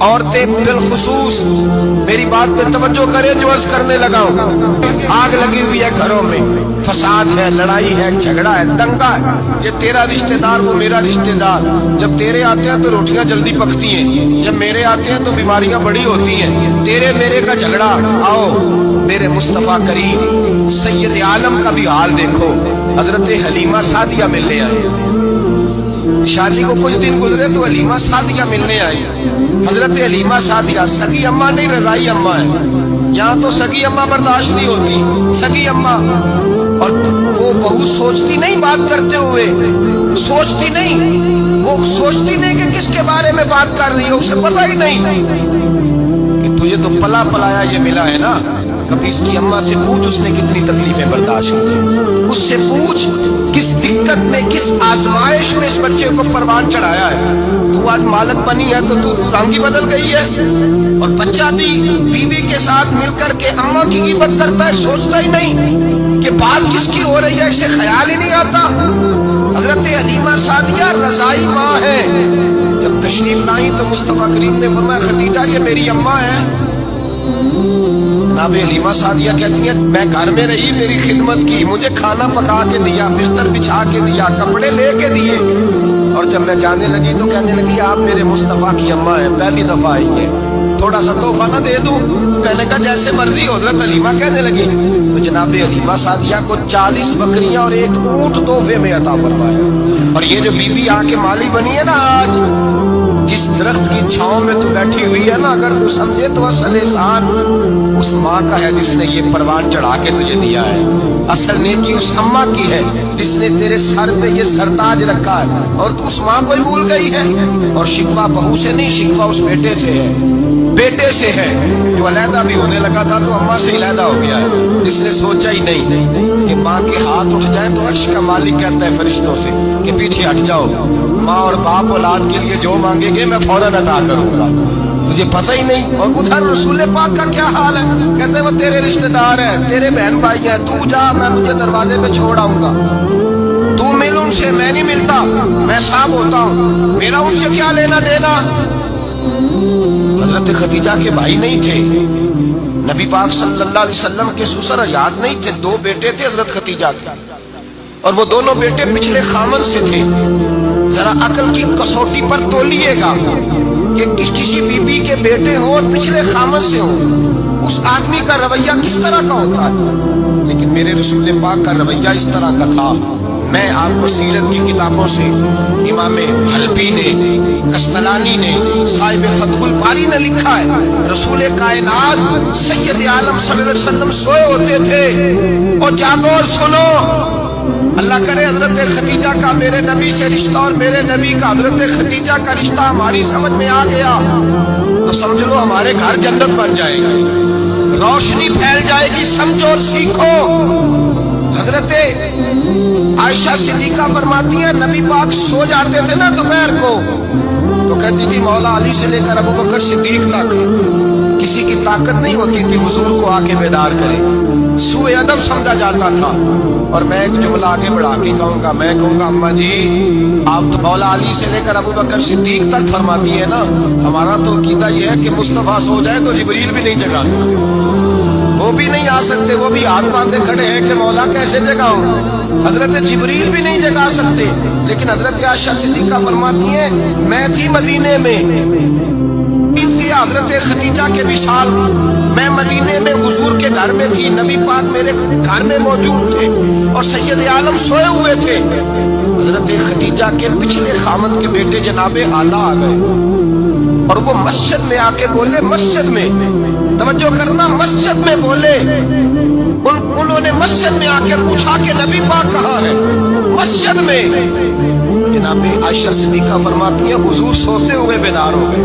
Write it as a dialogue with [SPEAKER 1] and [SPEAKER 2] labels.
[SPEAKER 1] عورتیں بالخصوص میری بات پہ توجہ کریں جو عرض کرنے لگا ہوں. آگ لگی ہوئی ہے گھروں میں، فساد ہے، لڑائی ہے، جھگڑا ہے، دنگا ہے. یہ تیرا رشتہ دار وہ میرا رشتہ دار. جب تیرے آتے ہیں تو روٹیاں جلدی پکتی ہیں، جب میرے آتے ہیں تو بیماریاں بڑی ہوتی ہیں. تیرے میرے کا جھگڑا. آؤ میرے مصطفیٰ کریم سید عالم کا بھی حال دیکھو. حضرت حلیمہ سعدیہ ملنے آئے. شادی کو کچھ دن گزرے تو حلیمہ سعدیہ ملنے آئی. حضرت حلیمہ سعدیہ سگی اماں نہیں، رضائی اماں ہے. یہاں تو سگی اماں برداشت نہیں ہوتی. سگی اماں اور وہ بہو سوچتی نہیں بات کرتے ہوئے، سوچتی نہیں، وہ سوچتی نہیں کہ کس کے بارے میں بات کر رہی ہے. اسے پتہ ہی نہیں کہ تجھے تو پلا پلایا یہ ملا ہے نا. کبھی اس کی اماں سے پوچھ اس نے کتنی تکلیفیں برداشت کی. اس سے پوچھ کس دقت میں، کس آزمائش میں اس بچے کو پروان چڑھایا ہے. تو آج مالک بنی ہے تو رنگ ہی بدل گئی ہے. اور بچہ بھی بیوی کے ساتھ مل کر کے اماں کی غیبت کرتا ہے، سوچتا ہی نہیں کہ بات کس کی ہو رہی ہے، اسے خیال ہی نہیں آتا. حضرت حلیمہ سعدیہ رضائی ماں ہے. جب تشریف لائی تو مصطفیٰ کریم نے فرمایا خدیجہ یہ میری اماں ہے. جناب حلیمہ سعدیہ کہتی ہیں میں گھر میں رہی، میری خدمت کی، مجھے کھانا پکا کے دیا، بستر بچھا کے دیا، کپڑے لے کے دیے. اور جب میں جانے لگی تو کہنے لگی آپ میرے مصطفیٰ کی اماں ہیں، پہلی دفعہ آئی ہیں، تھوڑا سا تحفہ نہ دے دوں؟ کہنے کا جیسے مرضی. حضرت حلیمہ کہنے لگی. تو جناب حلیمہ سعدیہ کو 40 بکریاں اور 1 اونٹ تحفے میں عطا فرمایا. اور یہ جو بی بی آ کے مالی بنی ہے نا آج، جس درخت کی چھاؤں میں تو بیٹھی ہوئی ہے نا، اگر تو سمجھے تو اصل احسان اس ماں کا ہے جس نے یہ پروان چڑھا کے تجھے دیا ہے. اصل نیکی اس اماں کی ہے جس نے تیرے سر پہ یہ سرتاج رکھا ہے. اور تو اس ماں کو ہی بھول گئی ہے. اور شکوہ بہو سے نہیں، شکوہ اس بیٹے سے ہے، بیٹے سے ہے جو علیحدہ بھی ہونے لگا تھا تو اماں سے علیحدہ ہو گیا ہے. جس نے سوچا ہی نہیں کہ ماں کے ہاتھ اٹھ جائیں تو عرش کا مالک کہتا ہے فرشتوں سے کہ پیچھے ہٹ جاؤ. ماں اور باپ اولاد کے لیے جو مانگیں گے میں فوراً عطا کروں گا. تجھے پتہ ہی نہیں. اور ادھر رسول پاک کا کیا حال ہے؟ کہتے ہیں وہ تیرے رشتہ دار ہیں، تیرے بہن بھائی ہیں، تو جا میں تجھے دروازے پہ چھوڑ آؤں گا. تو مل ان سے، میں نہیں ملتا، میں صاحب ہوتا ہوں، میرا ان سے کیا لینا دینا. حضرت خدیجہ کے بھائی نہیں تھے، نبی پاک صلی اللہ علیہ وسلم کے سسر حیات نہیں تھے. 2 بیٹے تھے حضرت خدیجہ کے، اور وہ دونوں بیٹے پچھلے خامن سے تھے. ذرا عقل کی کسوٹی پر تولیے گا کہ کسی بی بی کے بیٹے ہوں اور پچھلے خامن سے ہوں، اس آدمی کا رویہ کس طرح کا ہوتا ہے. لیکن میرے رسول پاک کا رویہ اس طرح کا تھا. میں آپ کو سیرت کی کتابوں سے امام حلبی نے، کستلانی نے، صاحب فتح الباری نے لکھا ہے رسول کائنات سید عالم صلی اللہ علیہ وسلم سوئے ہوتے تھے اور جاگو اور سنو. اللہ کرے حضرت خدیجہ کا میرے نبی سے رشتہ اور میرے نبی کا حضرت خدیجہ کا رشتہ ہماری سمجھ میں آ گیا تو سمجھ لو ہمارے گھر جنت بن جائے گی، روشنی پھیل جائے گی. سمجھو اور سیکھو. حضرت عائشہ صدیقہ فرماتی ہیں نبی پاک سو جاتے تھے نا دوپہر کو تو کہتی تھی مولا علی سے لے کر ابو بکر صدیق تک کسی کی طاقت نہیں ہوتی تھی حضور کو آ کے بیدار کرے. سوء ادب سمجھا جاتا تھا. اور میں ایک جملہ آگے بڑھا کے کہوں گا، میں کہوں گا اماں جی آپ تو مولا علی سے لے کر ابو بکر صدیق تک فرماتی ہے نا، ہمارا تو عقیدہ یہ ہے کہ مصطفیٰ سو جائے تو جبریل بھی نہیں جگا سکتے، وہ بھی نہیں آ سکتے، وہ بھی ہاتھ باندھے کھڑے ہیں کہ مولا کیسے جگاؤں. حضرت جبریل بھی نہیں جگا سکتے. لیکن حضرت عائشہ صدیقہ فرماتی ہیں میں تھی مدینے میں، حضرت خدیجہ کے وصال، میں مدینے میں حضور کے گھر میں تھی، نبی پاک میرے گھر میں موجود تھے اور سید عالم سوئے ہوئے تھے. حضرت خدیجہ کے پچھلے خامد کے بیٹے جناب اعلیٰ آ گئے اور وہ مسجد میں آ کے بولے، مسجد میں توجہ کرنا، مسجد میں بولے. انہوں نے مسجد میں آ کے پوچھا کہ نبی پاک کہاں ہے. مسجد میں جناب عائشہ صدیقہ فرماتی ہیں حضور سوتے ہوئے بیدار ہو گئے.